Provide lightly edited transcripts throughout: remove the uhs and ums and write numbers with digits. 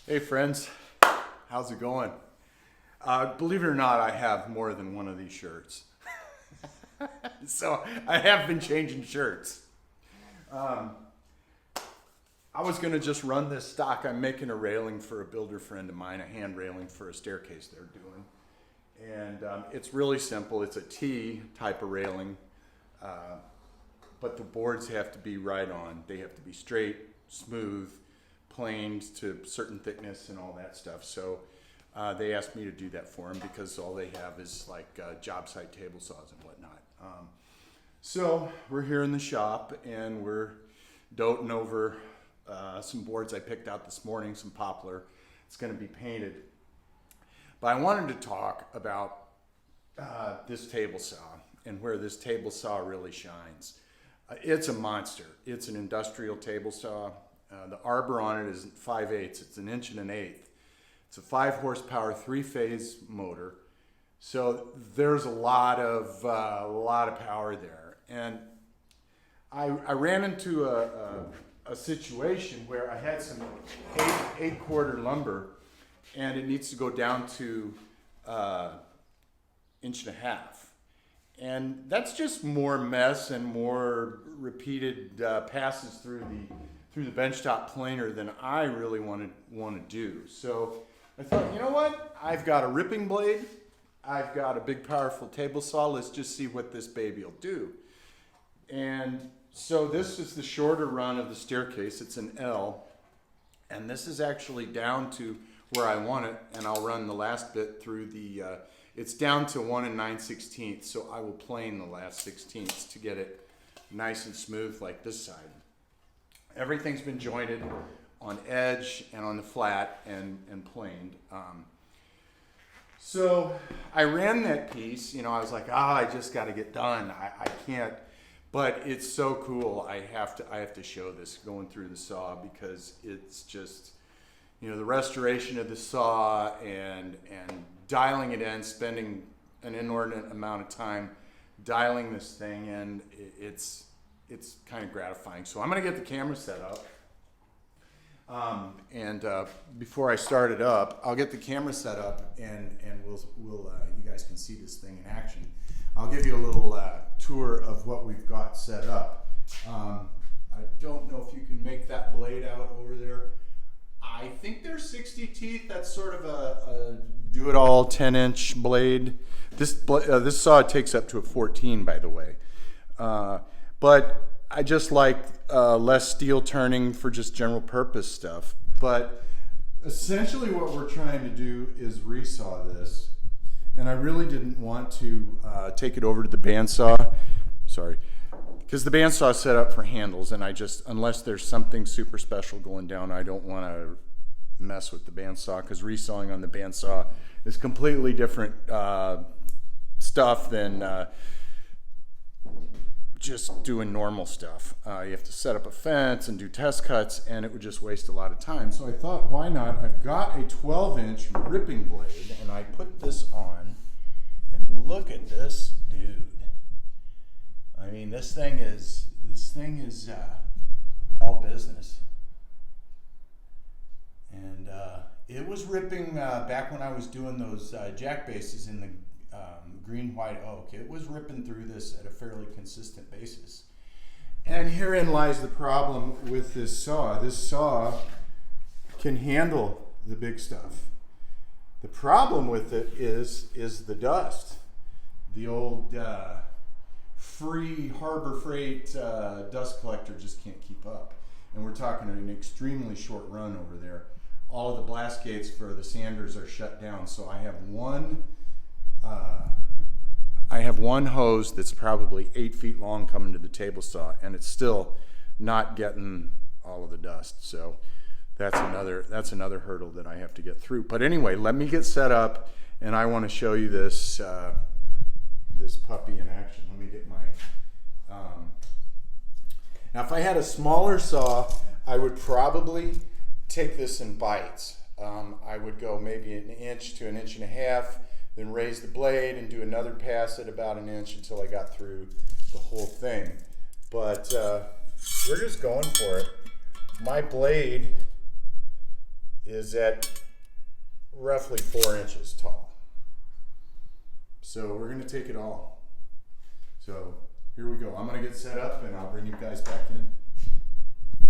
Hey friends, how's it going? Believe it or not, I have more than one of these shirts. So I have been changing shirts. Um, I was gonna just run this stock. I'm making a railing for a builder friend of mine, a hand railing for a staircase they're doing. And it's really simple. It's a T type of railing, but the boards have to be right on. They have to be straight, smooth, planed to certain thickness and all that stuff. So they asked me to do that for them because all they have is like job site table saws and whatnot. So we're here in the shop and we're doting over some boards I picked out this morning, some poplar. It's going to be painted. But I wanted to talk about this table saw and where this table saw really shines. It's a monster. It's an industrial table saw. The arbor on it is 5/8. It's 1.125". It's a 5 horsepower, 3-phase motor. So there's a lot of power there. And I ran into a situation where I had some 8-quarter lumber, and it needs to go down to 1.5 inches. And that's just more mess and more repeated passes through the benchtop planer than I really want to do. So I thought, you know what? I've got a ripping blade. I've got a big powerful table saw. Let's just see what this baby will do. And so this is the shorter run of the staircase. It's an L. And this is actually down to where I want it. And I'll run the last bit through the, it's down to 1 9/16. So I will plane the last 16ths to get it nice and smooth like this side. Everything's been jointed on edge and on the flat and planed. So I ran that piece, I was like, I just got to get done. I can't, but it's so cool. I have to show this going through the saw because it's just, the restoration of the saw and dialing it in, spending an inordinate amount of time dialing this thing in. It's kind of gratifying. So I'm going to get the camera set up. Before I start it up, I'll get the camera set up and we'll you guys can see this thing in action. I'll give you a little tour of what we've got set up. I don't know if you can make that blade out over there. I think they're 60 teeth. That's sort of a do-it-all 10-inch blade. This saw takes up to a 14, by the way. But I just like less steel turning for just general purpose stuff. But essentially what we're trying to do is resaw this. And I really didn't want to take it over to the bandsaw. Sorry. Because the bandsaw is set up for handles, and unless there's something super special going down, I don't want to mess with the bandsaw, because resawing on the bandsaw is completely different stuff than just doing normal stuff. You have to set up a fence and do test cuts, and it would just waste a lot of time. So I thought, why not? I've got a 12-inch ripping blade, and I put this on, and look at this dude. I mean, this thing is all business. And it was ripping back when I was doing those jack bases in the green white oak. It was ripping through this at a fairly consistent basis. And herein lies the problem with this saw. This saw can handle the big stuff. The problem with it is the dust. The old free Harbor Freight dust collector just can't keep up. And we're talking an extremely short run over there. All of the blast gates for the sanders are shut down, so I have one hose that's probably 8 feet long coming to the table saw, and it's still not getting all of the dust. So that's another hurdle that I have to get through. But anyway, let me get set up, and I want to show you this this puppy in action. Let me get my now if I had a smaller saw, I would probably take this in bites. I would go maybe 1 inch to 1.5 inches, then raise the blade and do another pass at about 1 inch until I got through the whole thing. But we're just going for it. My blade is at roughly 4 inches tall. So we're gonna take it all. So here we go. I'm gonna get set up and I'll bring you guys back in.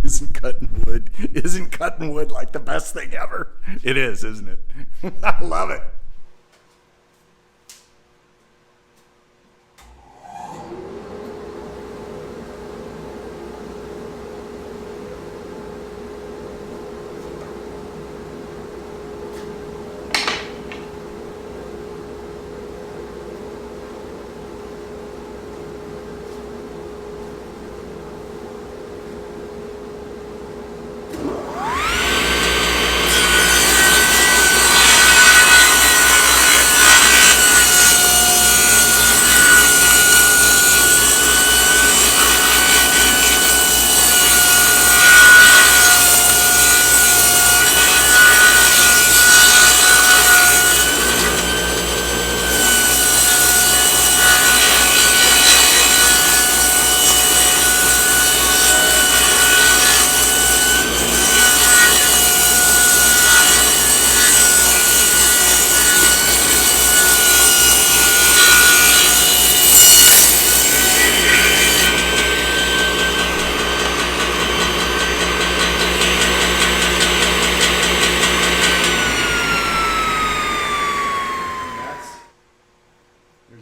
Isn't cutting wood like the best thing ever? It is, isn't it? I love it.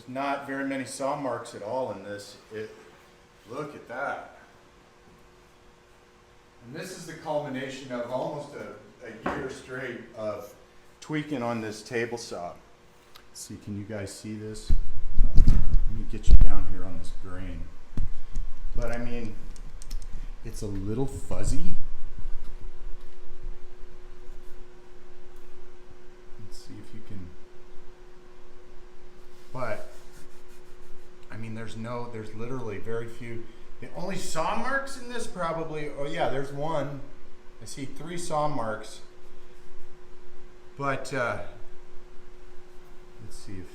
Not very many saw marks at all in this. Look at that. And this is the culmination of almost a year straight of tweaking on this table saw. Let's see, can you guys see this? Let me get you down here on this grain. But I mean, it's a little fuzzy. Let's see if you can. But I mean, there's literally very few. The only saw marks in this probably, oh yeah, there's one. I see 3 saw marks. But let's see if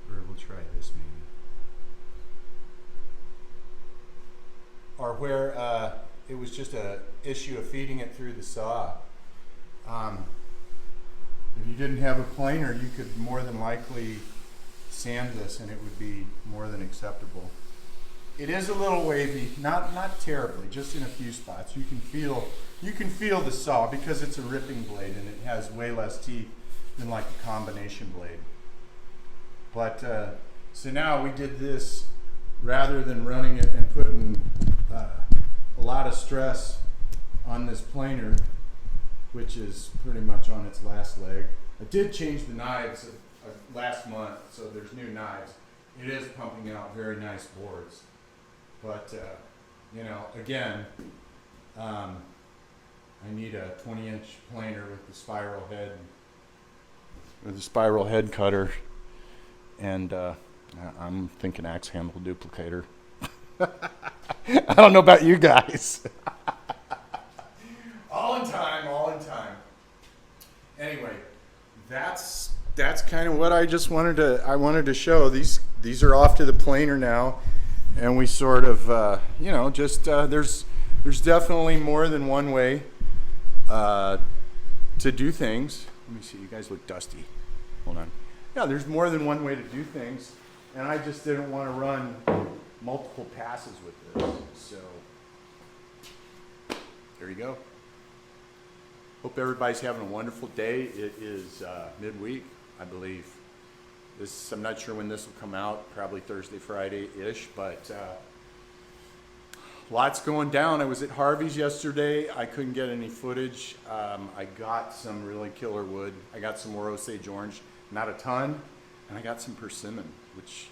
we'll try this maybe. Or where it was just a issue of feeding it through the saw. If you didn't have a planer, you could more than likely sand this and it would be more than acceptable. It is a little wavy, not terribly, just in a few spots. You can feel the saw because it's a ripping blade and it has way less teeth than like a combination blade. But so now we did this rather than running it and putting a lot of stress on this planer, which is pretty much on its last leg. I did change the knives last month, so there's new knives. It is pumping out very nice boards. But, you know, again, I need a 20-inch planer with the spiral head. With a spiral head cutter. And I'm thinking axe handle duplicator. I don't know about you guys. All in time. Anyway, that's kind of what I just wanted to show. These are off to the planer now, and we sort of you know, just there's definitely more than one way to do things. Let me see, you guys look dusty. Hold on. Yeah, there's more than one way to do things, and I just didn't want to run multiple passes with this. So there you go. Hope everybody's having a wonderful day. It is midweek, I believe. I'm not sure when this will come out, probably Thursday, Friday-ish, but lots going down. I was at Harvey's yesterday. I couldn't get any footage. I got some really killer wood. I got some more Osage orange, not a ton, and I got some persimmon, which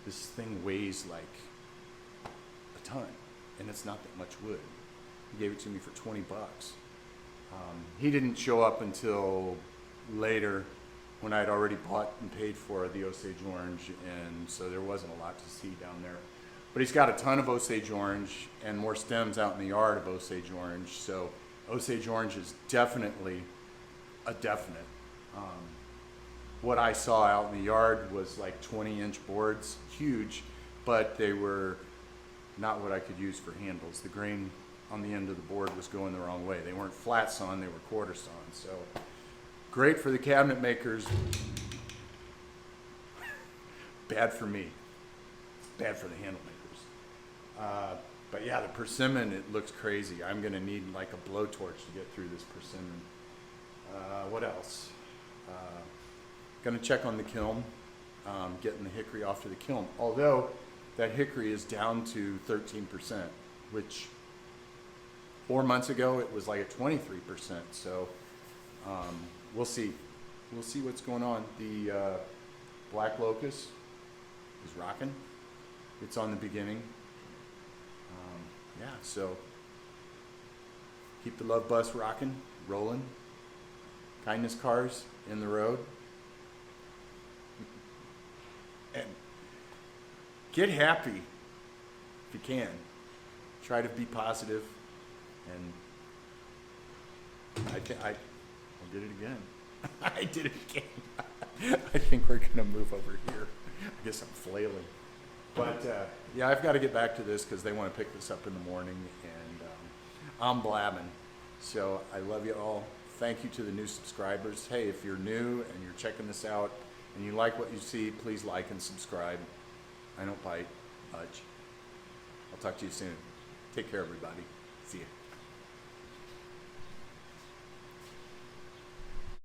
this thing weighs like a ton, and it's not that much wood. He gave it to me for 20 bucks. He didn't show up until later when I'd already bought and paid for the Osage orange, and so there wasn't a lot to see down there. But he's got a ton of Osage orange and more stems out in the yard of Osage orange, so Osage orange is definitely a definite. What I saw out in the yard was like 20-inch boards, huge, but they were not what I could use for handles. The grain on the end of the board was going the wrong way. They weren't flat sawn, they were quarter sawn. So great for the cabinet makers, bad for me, bad for the handle makers. But yeah, the persimmon, it looks crazy. I'm gonna need like a blowtorch to get through this persimmon. What else? Gonna check on the kiln, getting the hickory off to the kiln. Although that hickory is down to 13%, which 4 months ago it was like at 23%. So we'll see. We'll see what's going on. The black locust is rocking. It's on the beginning. Yeah, so keep the love bus rocking, rolling. Kindness cars in the road. And get happy if you can. Try to be positive, and I did it again. I did it again. I think we're gonna move over here. I guess I'm flailing. But yeah, I've got to get back to this because they want to pick this up in the morning, and I'm blabbing. So I love you all. Thank you to the new subscribers. Hey, if you're new and you're checking this out and you like what you see, please like and subscribe. I don't bite much. I'll talk to you soon. Take care, everybody. See ya.